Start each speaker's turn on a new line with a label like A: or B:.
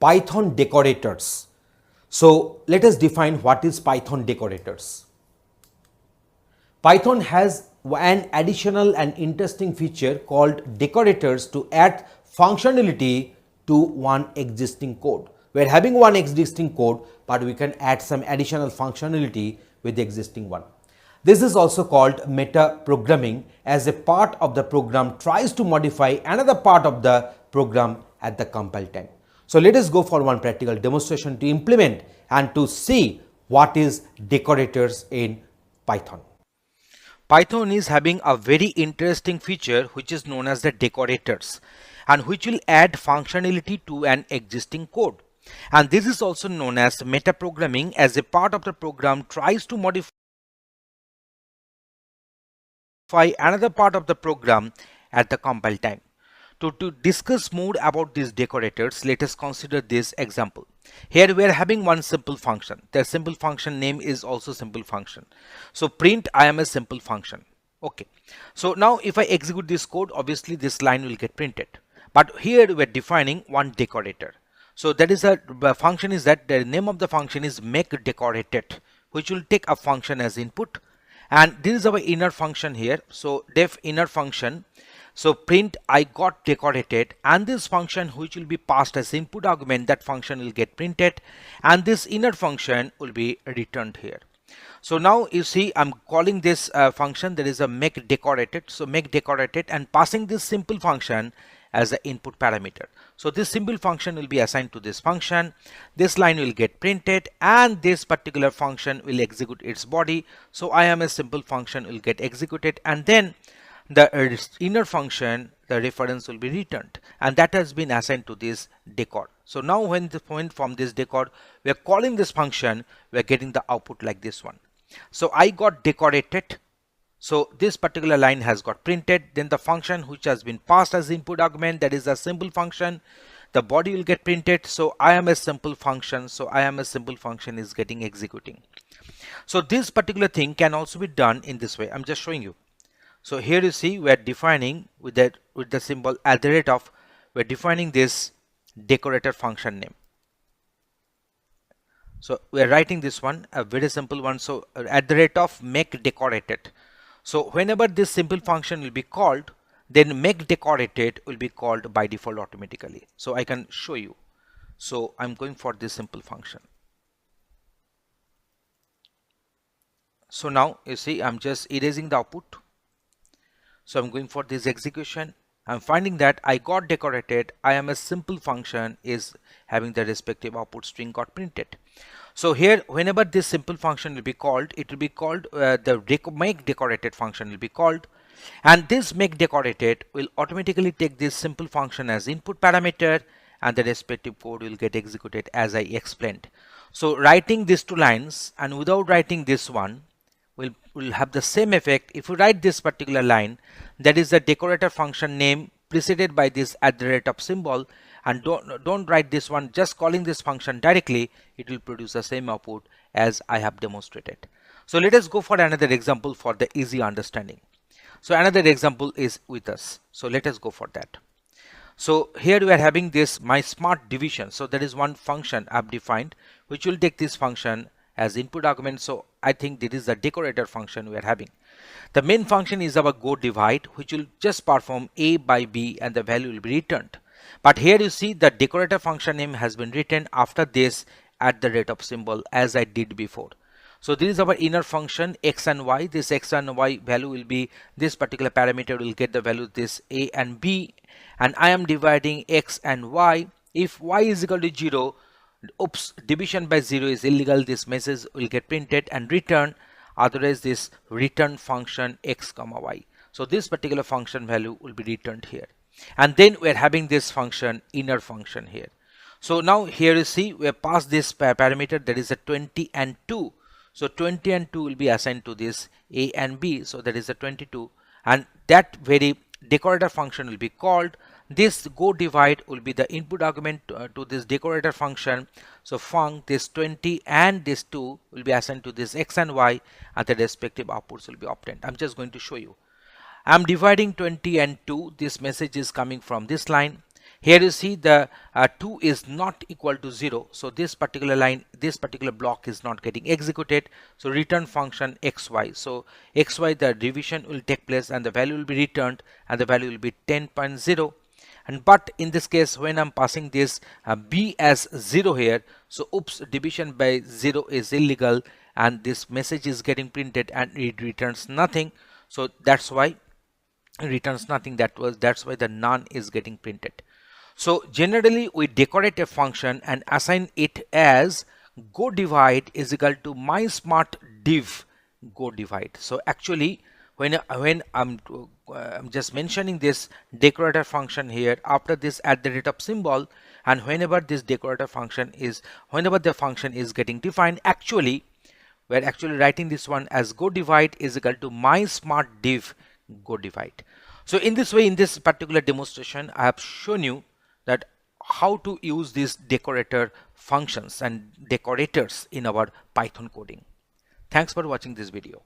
A: Python decorators. So let us define what is Python decorators. Python has an additional and interesting feature called decorators to add functionality to one existing code. We are having one existing code, but we can add some additional functionality with the existing one. This is also called meta programming, as a part of the program tries to modify another part of the program at the compile time. So let us go for one practical demonstration to implement and to see what is decorators in Python. Python is having a very interesting feature which is known as the decorators, and which will add functionality to an existing code. And this is also known as metaprogramming, as a part of the program tries to modify another part of the program at the compile time. To discuss more about these decorators, let us consider this example. Here we are having one simple function. The simple function name is also simple function. So print I am a simple function. Okay. So now if I execute this code, obviously this line will get printed. But here we are defining one decorator. So that is the function is that the name of the function is make decorated, which will take a function as input. And this is our inner function here. So def inner function. So print I got decorated, and this function which will be passed as input argument, that function will get printed, and this inner function will be returned here. So now you see I'm calling this function, there is a make decorated. So make decorated and passing this simple function as the input parameter. So this simple function will be assigned to this function. This line will get printed, and this particular function will execute its body. So I am a simple function will get executed, and then the inner function, the reference will be returned, and that has been assigned to this decor. So now when from this decor we are calling this function, we are getting the output like this one. So I got decorated. So this particular line has got printed. Then the function which has been passed as input argument, that is a simple function, the body will get printed. So I am a simple function. So I am a simple function is getting executing. So this particular thing can also be done in this way. I'm just showing you. So here you see we are defining with the symbol at the rate of, we are defining this decorator function name. So we are writing this one, a very simple one. So at the rate of make decorated. So whenever this simple function will be called, then make decorated will be called by default automatically. So I can show you. So I'm going for this simple function. So now you see I'm just erasing the output. So I'm going for this execution. I'm finding that I got decorated. I am a simple function is having the respective output string got printed. So here whenever this simple function will be called, it will be called the make decorated function will be called, and this make decorated will automatically take this simple function as input parameter, and the respective code will get executed as I explained. So writing these two lines and without writing this one will have the same effect. If you write this particular line, that is the decorator function name preceded by this at the rate of symbol, and don't write this one, just calling this function directly, it will produce the same output as I have demonstrated. So let us go for another example for the easy understanding. So another example is with us. So let us go for that. So here we are having this my smart division. So there is one function I have defined which will take this function as input argument. So I think this is the decorator function we are having. The main function is our go divide, which will just perform a by b and the value will be returned. But here you see the decorator function name has been written after this at the rate of symbol as I did before. So this is our inner function x and y. This x and y value will be this particular parameter will get the value this a and b, and I am dividing x and y. If y is equal to 0, oops, division by 0 is illegal, this message will get printed and returned, otherwise this return function x comma y. So this particular function value will be returned here, and then we are having this function inner function here. So now here you see we have passed this parameter, that is a 20 and 2. So 20 and 2 will be assigned to this a and b, so that is a 22, and that very decorator function will be called. This go divide will be the input argument to this decorator function. So func this 20 and this 2 will be assigned to this x and y, and the respective outputs will be obtained. I'm just going to show you. I'm dividing 20 and 2. This message is coming from this line. Here you see the 2 is not equal to 0. So this particular line, this particular block is not getting executed. So return function xy. So xy, the division will take place and the value will be returned and the value will be 10.0. And but in this case, when I'm passing this b as 0 here, so oops, division by 0 is illegal and this message is getting printed and it returns nothing. So that's why it returns nothing. That's why the none is getting printed. So generally we decorate a function and assign it as go divide is equal to my smart div go divide. So actually when I'm just mentioning this decorator function here, after this at the rate of symbol, and whenever this decorator function is, whenever the function is getting defined, actually we're actually writing this one as go divide is equal to my smart div go divide. So in this way, in this particular demonstration, I have shown you that how to use these decorator functions and decorators in our Python coding. Thanks for watching this video.